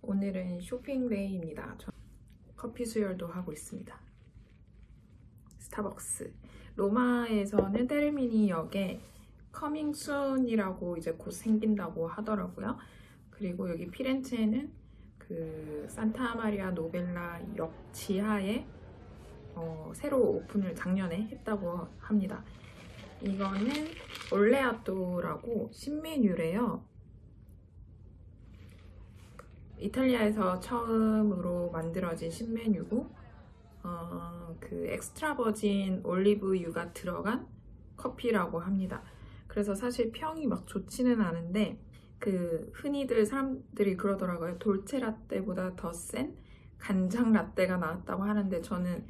오늘은 쇼핑데이입니다. 저 커피 수혈도 하고 있습니다. 스타벅스. 로마에서는 테르미니 역에 커밍순이라고 이제 곧 생긴다고 하더라고요. 그리고 여기 피렌체는 그 산타 마리아 노벨라 역 지하에 새로 오픈을 작년에 했다고 합니다. 이거는 올레아토라고 신메뉴래요. 이탈리아에서 처음으로 만들어진 신메뉴고 그 엑스트라 버진 올리브유가 들어간 커피라고 합니다. 그래서 사실 평이 막 좋지는 않은데 그 흔히들 사람들이 그러더라고요. 돌체 라떼보다 더 센 간장 라떼가 나왔다고 하는데 저는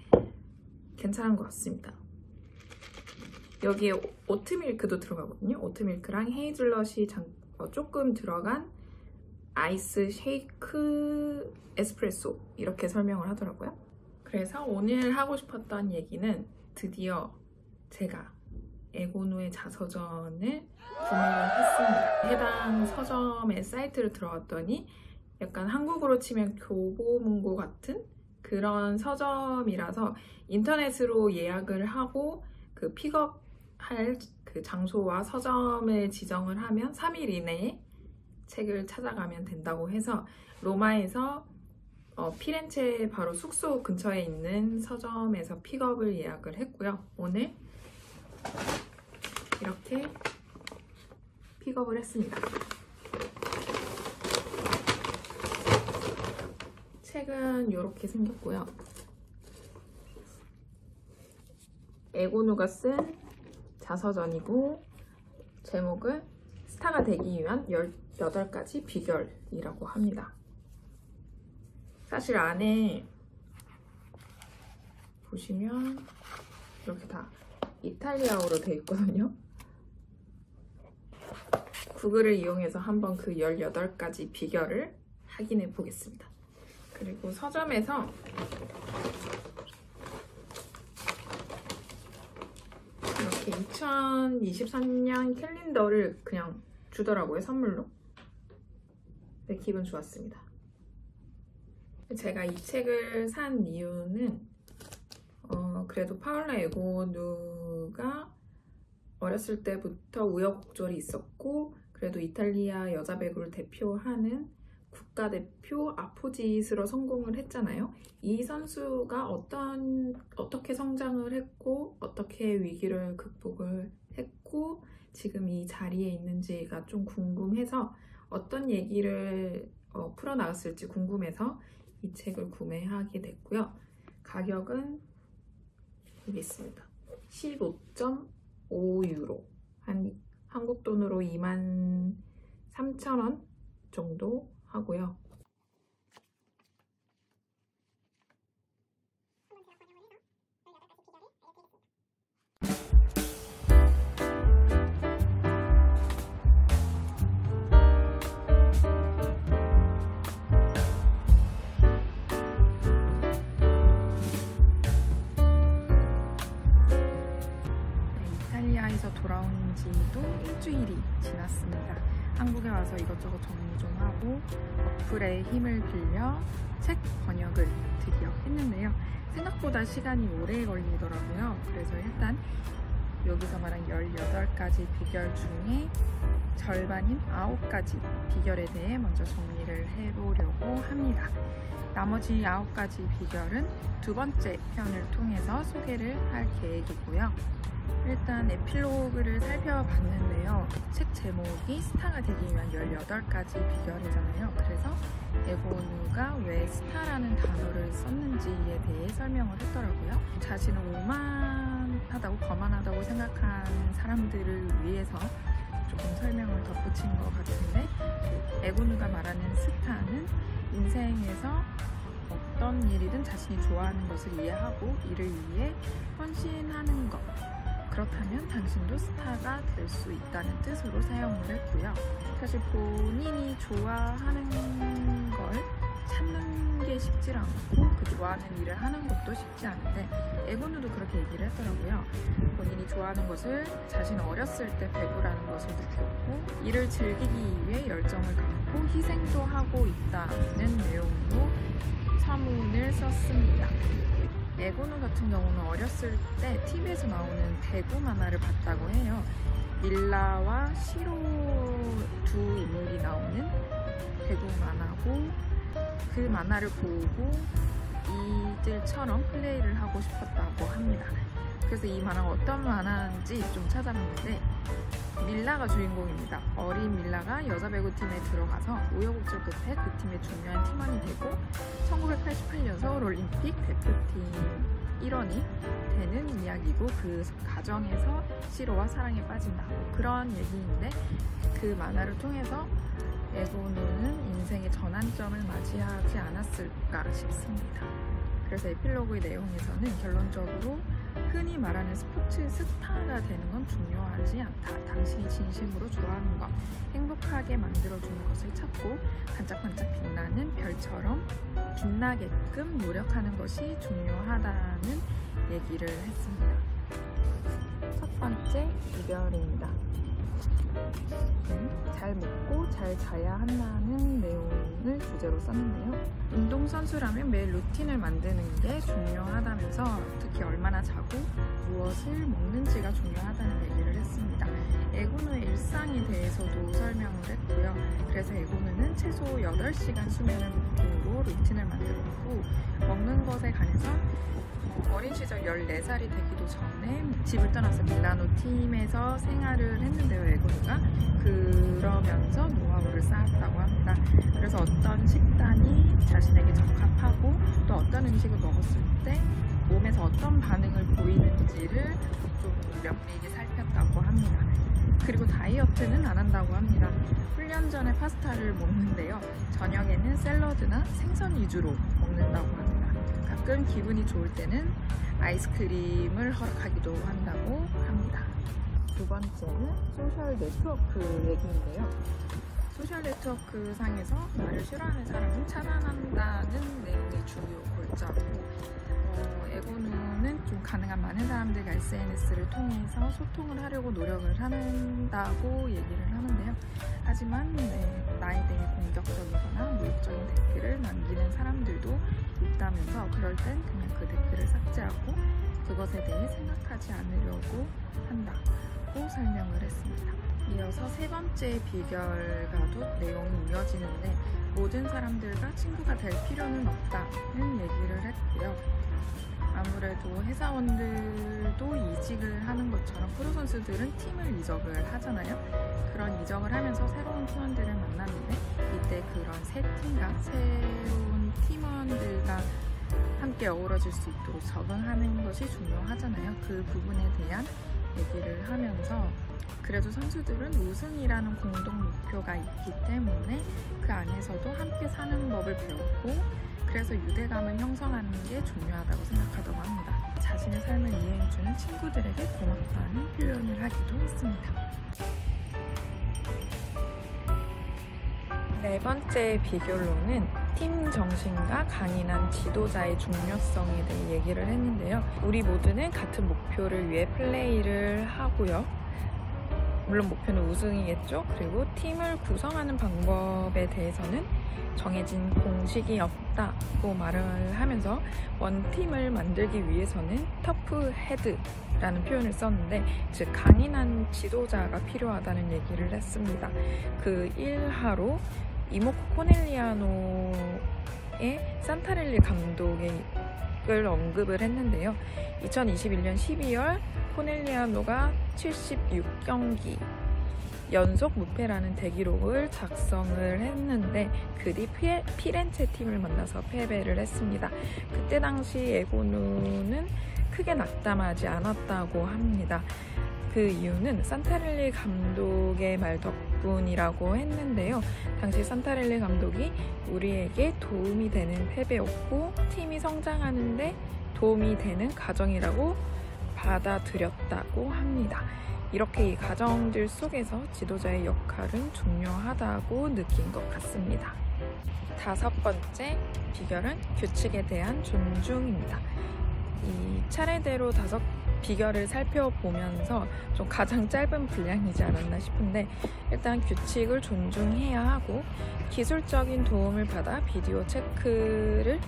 괜찮은 것 같습니다. 여기에 오트밀크도 들어가거든요. 오트밀크랑 헤이즐넛이 조금 들어간 아이스 쉐이크 에스프레소 이렇게 설명을 하더라고요. 그래서 오늘 하고 싶었던 얘기는 드디어 제가 에고누의 자서전을 구매를 했습니다. 해당 서점의 사이트를 들어갔더니 약간 한국으로 치면 교보문고 같은 그런 서점이라서 인터넷으로 예약을 하고 그 픽업할 그 장소와 서점을 지정을 하면 3일 이내에 책을 찾아가면 된다고 해서 로마에서 피렌체 바로 숙소 근처에 있는 서점에서 픽업을 예약을 했고요. 오늘 이렇게 픽업을 했습니다. 책은 이렇게 생겼고요. 에고누가 쓴 자서전이고 제목은 스타가 되기 위한 18가지 비결이라고 합니다. 사실 안에 보시면 이렇게 다 이탈리아어로 되어 있거든요. 구글을 이용해서 한번 그 18가지 비결을 확인해 보겠습니다. 그리고 서점에서 이렇게 2023년 캘린더를 그냥 주더라고요, 선물로. 네, 기분 좋았습니다. 제가 이 책을 산 이유는 그래도 파울라 에고누가 어렸을 때부터 우여곡절이 있었고 그래도 이탈리아 여자 배구를 대표하는 국가대표 아포짓으로 성공을 했잖아요. 이 선수가 어떻게 성장을 했고 어떻게 위기를 극복을 했고 지금 이 자리에 있는지가 좀 궁금해서 어떤 얘기를 풀어나갔을지 궁금해서 이 책을 구매하게 됐고요. 가격은 여기 있습니다. 15.5유로 한 한국 돈으로 23,000원 정도 하고요. 이탈리아에서 돌아온 지도 일주일이 지났습니다. 한국에 와서 이것저것 정리 좀 하고 어플의 힘을 빌려 책 번역을 드디어 했는데요. 생각보다 시간이 오래 걸리더라고요. 그래서 일단 여기서 말한 18가지 비결 중에 절반인 9가지 비결에 대해 먼저 정리를 해보려고 합니다. 나머지 9가지 비결은 두 번째 편을 통해서 소개를 할 계획이고요. 일단 에필로그를 살펴봤는데요. 책 제목이 스타가 되기 위한 18가지 비결이잖아요. 그래서 에고누가 왜 스타라는 단어를 썼는지에 대해 설명을 했더라고요. 자신을 오만하다고 거만하다고 생각하는 사람들을 위해서 조금 설명을 덧붙인 것 같은데 에고누가 말하는 스타는 인생에서 어떤 일이든 자신이 좋아하는 것을 이해하고 이를 위해 헌신하는 것, 그렇다면 당신도 스타가 될 수 있다는 뜻으로 사용을 했고요. 사실 본인이 좋아하는 걸 찾는 게 쉽지 않고 그 좋아하는 일을 하는 것도 쉽지 않은데 에고누도 그렇게 얘기를 했더라고요. 본인이 좋아하는 것을 자신은 어렸을 때 배구라는 것을 느꼈고 이를 즐기기 위해 열정을 갖고 하고 희생도 하고 있다는 내용으로 서문을 썼습니다. 에고누 같은 경우는 어렸을 때 TV에서 나오는 대구 만화를 봤다고 해요. 밀라와 시로 두 인물이 나오는 대구 만화고, 그 만화를 보고 이들처럼 플레이를 하고 싶었다고 합니다. 그래서 이 만화가 어떤 만화인지 좀 찾아봤는데 밀라가 주인공입니다. 어린 밀라가 여자 배구팀에 들어가서 우여곡절 끝에 그 팀의 중요한 팀원이 되고 1988년 서울올림픽 대표팀 일원이 되는 이야기고, 그 과정에서 시로와 사랑에 빠진다, 그런 얘기인데, 그 만화를 통해서 에고누는 인생의 전환점을 맞이하지 않았을까 싶습니다. 그래서 에필로그의 내용에서는 결론적으로 흔히 말하는 스포츠 스타가 되는 건 중요하지 않다. 당신이 진심으로 좋아하는 것, 행복하게 만들어주는 것을 찾고 반짝반짝 빛나는 별처럼 빛나게끔 노력하는 것이 중요하다는 얘기를 했습니다. 첫 번째, 이별입니다. 잘 먹고 잘 자야 한다는 내용을 주제로 썼는데요. 운동선수라면 매일 루틴을 만드는 게 중요하다면서 특히 얼마나 자고 무엇을 먹는지가 중요하다는 얘기를 했습니다. 에고누의 일상에 대해서도 설명을 했고요. 그래서 에고누는 최소 8시간 수면을 목표로 루틴을 만들었고, 먹는 것에 관해서 어린 시절 14살이 되기도 전에 집을 떠나서 밀라노 팀에서 생활을 했는데요, 에고누가. 그러면서 노하우를 쌓았다고 합니다. 그래서 어떤 식단이 자신에게 적합하고 또 어떤 음식을 먹었을 때 몸에서 어떤 반응을 보이는지를 좀 면밀히 살폈다고 합니다. 그리고 다이어트는 안 한다고 합니다. 훈련 전에 파스타를 먹는데요. 저녁에는 샐러드나 생선 위주로 먹는다고 합니다. 가끔 기분이 좋을 때는 아이스크림을 허락하기도 한다고 합니다. 두 번째는 소셜 네트워크 얘기인데요. 소셜 네트워크 상에서 나를 싫어하는 사람은 차단한다는 내용이 주요 골자고, 에고누는 좀 가능한 많은 사람들과 SNS를 통해서 소통을 하려고 노력을 한다고 얘기를 하는데요. 하지만 나에 대해 공격적이거나 모욕적인 댓글을 남기는 사람들도 있다면서 그럴 땐 그냥 그 댓글을 삭제하고 그것에 대해 생각하지 않으려고 한다고 설명을 했습니다. 이어서 세 번째 비결과도 내용이 이어지는데, 모든 사람들과 친구가 될 필요는 없다는 얘기를 했고요. 아무래도 회사원들도 이직을 하는 것처럼 프로 선수들은 팀을 이적을 하잖아요. 그런 이적을 하면서 새로운 팀원들을 만났는데, 이때 그런 새 팀과 새로운 팀원들과 함께 어우러질 수 있도록 적응하는 것이 중요하잖아요. 그 부분에 대한 얘기를 하면서, 그래도 선수들은 우승이라는 공동 목표가 있기 때문에 그 안에서도 함께 사는 법을 배웠고, 그래서 유대감을 형성하는 게 중요하다고 생각하다고 합니다. 자신의 삶을 이해해주는 친구들에게 고맙다는 표현을 하기도 했습니다. 네 번째 비결로는 팀 정신과 강인한 지도자의 중요성에 대해 얘기를 했는데요. 우리 모두는 같은 목표를 위해 플레이를 하고요. 물론 목표는 우승이겠죠. 그리고 팀을 구성하는 방법에 대해서는 정해진 공식이 없다고 말을 하면서 원팀을 만들기 위해서는 터프 헤드라는 표현을 썼는데, 즉 강인한 지도자가 필요하다는 얘기를 했습니다. 그 일화로 이모코 코넬리아노의 산타렐리 감독을 언급을 했는데요. 2021년 12월 코넬리아노가 76경기 연속 무패라는 대기록을 작성을 했는데, 그 뒤 피렌체 팀을 만나서 패배를 했습니다. 그때 당시 에고누는 크게 낙담하지 않았다고 합니다. 그 이유는 산타렐리 감독의 말 덕분이라고 했는데요. 당시 산타렐리 감독이 우리에게 도움이 되는 패배였고 팀이 성장하는데 도움이 되는 과정이라고 받아들였다고 합니다. 이렇게 이 과정들 속에서 지도자의 역할은 중요하다고 느낀 것 같습니다. 다섯 번째 비결은 규칙에 대한 존중입니다. 이 차례대로 비결을 살펴보면서 좀 가장 짧은 분량이지 않았나 싶은데, 일단 규칙을 존중해야 하고 기술적인 도움을 받아 비디오 체크를,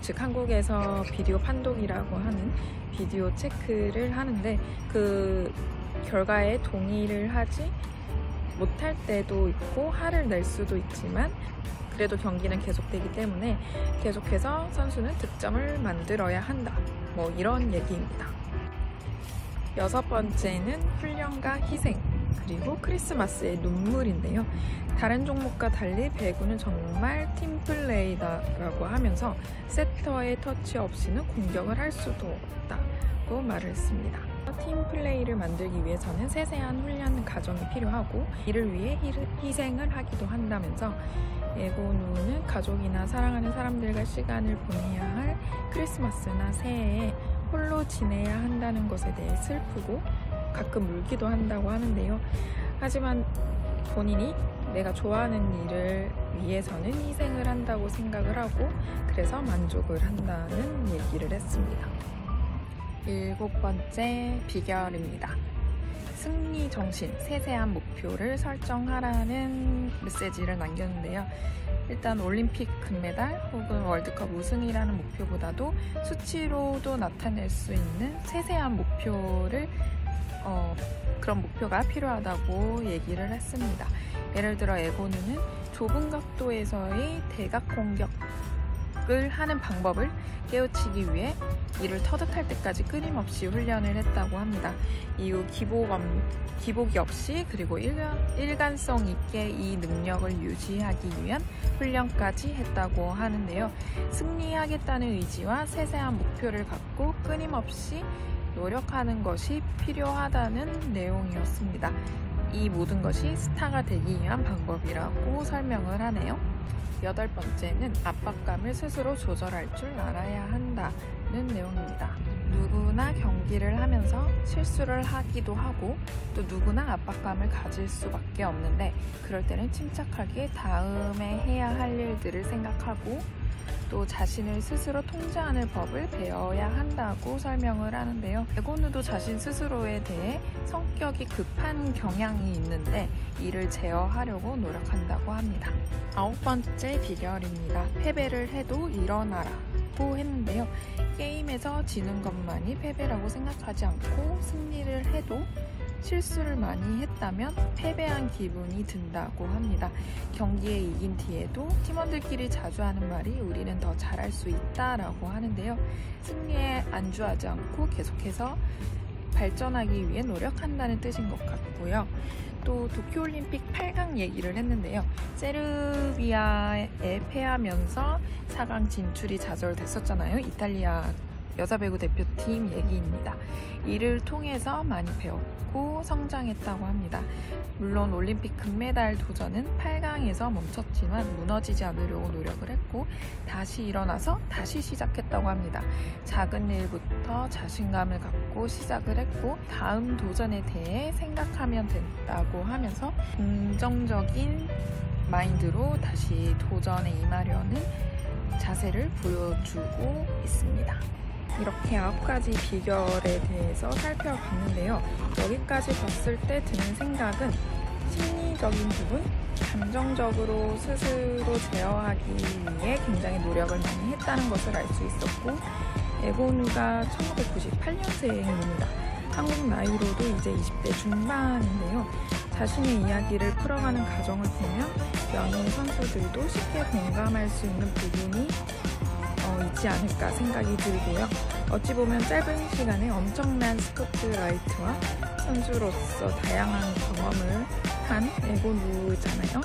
즉 한국에서 비디오 판독이라고 하는 비디오 체크를 하는데, 그 결과에 동의를 하지 못할 때도 있고 화를 낼 수도 있지만 그래도 경기는 계속되기 때문에 계속해서 선수는 득점을 만들어야 한다, 뭐 이런 얘기입니다. 6번째는 훈련과 희생, 그리고 크리스마스의 눈물인데요. 다른 종목과 달리 배구는 정말 팀플레이다라고 하면서 세터의 터치 없이는 공격을 할 수도 없다고 말을 했습니다. 팀플레이를 만들기 위해서는 세세한 훈련 과정이 필요하고 이를 위해 희생을 하기도 한다면서, 에고누는 가족이나 사랑하는 사람들과 시간을 보내야 할 크리스마스나 새해에 홀로 지내야 한다는 것에 대해 슬프고 가끔 울기도 한다고 하는데요. 하지만 본인이 내가 좋아하는 일을 위해서는 희생을 한다고 생각을 하고 그래서 만족을 한다는 얘기를 했습니다. 7번째 비결입니다. 승리 정신, 세세한 목표를 설정하라는 메시지를 남겼는데요. 일단 올림픽 금메달 혹은 월드컵 우승이라는 목표보다도 수치로도 나타낼 수 있는 세세한 목표를 그런 목표가 필요하다고 얘기를 했습니다. 예를 들어 에고누는 좁은 각도에서의 대각 공격을 하는 방법을 깨우치기 위해 이를 터득할 때까지 끊임없이 훈련을 했다고 합니다. 이후 기복이 없이 그리고 일관성 있게 이 능력을 유지하기 위한 훈련까지 했다고 하는데요. 승리하겠다는 의지와 세세한 목표를 갖고 끊임없이 노력하는 것이 필요하다는 내용이었습니다. 이 모든 것이 스타가 되기 위한 방법이라고 설명을 하네요. 8번째는 압박감을 스스로 조절할 줄 알아야 한다는 내용입니다. 누구나 경기를 하면서 실수를 하기도 하고 또 누구나 압박감을 가질 수밖에 없는데, 그럴 때는 침착하게 다음에 해야 할 일들을 생각하고 또 자신을 스스로 통제하는 법을 배워야 한다고 설명을 하는데요. 에고누도 자신 스스로에 대해 성격이 급한 경향이 있는데 이를 제어하려고 노력한다고 합니다. 9번째 비결입니다. 패배를 해도 일어나라고 했는데요. 게임에서 지는 것만이 패배라고 생각하지 않고 승리를 해도 실수를 많이 했다면 패배한 기분이 든다고 합니다. 경기에 이긴 뒤에도 팀원들끼리 자주 하는 말이 우리는 더 잘할 수 있다라고 하는데요. 승리에 안주하지 않고 계속해서 발전하기 위해 노력한다는 뜻인 것 같고요. 또 도쿄올림픽 8강 얘기를 했는데요. 세르비아에 패하면서 4강 진출이 좌절됐었잖아요. 이탈리아 여자배구 대표팀 얘기입니다. 이를 통해서 많이 배웠고 성장했다고 합니다. 물론 올림픽 금메달 도전은 8강에서 멈췄지만 무너지지 않으려고 노력을 했고 다시 일어나서 다시 시작했다고 합니다. 작은 일부터 자신감을 갖고 시작을 했고 다음 도전에 대해 생각하면 된다고 하면서 긍정적인 마인드로 다시 도전에 임하려는 자세를 보여주고 있습니다. 이렇게 9가지 비결에 대해서 살펴봤는데요. 여기까지 봤을 때 드는 생각은 심리적인 부분, 감정적으로 스스로 제어하기 위해 굉장히 노력을 많이 했다는 것을 알 수 있었고, 에고누가 1998년생입니다. 한국 나이로도 이제 20대 중반인데요. 자신의 이야기를 풀어가는 과정을 보면 여느 선수들도 쉽게 공감할 수 있는 부분이 있지 않을까 생각이 들고요. 어찌 보면 짧은 시간에 엄청난 스포트라이트와 선수로서 다양한 경험을 한 에고누잖아요.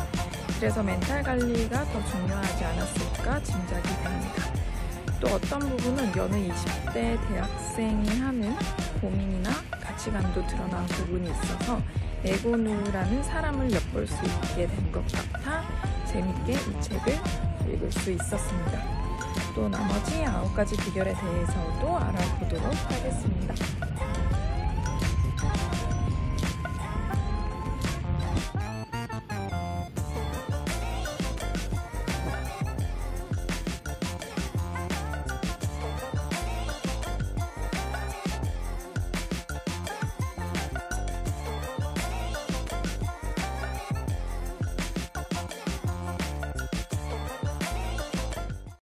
그래서 멘탈 관리가 더 중요하지 않았을까 짐작이 됩니다. 또 어떤 부분은 여느 20대 대학생이 하는 고민이나 가치관도 드러난 부분이 있어서 에고누라는 사람을 엿볼 수 있게 된 것 같아 재밌게 이 책을 읽을 수 있었습니다. 또 나머지 9가지 비결에 대해서도 알아보도록 하겠습니다.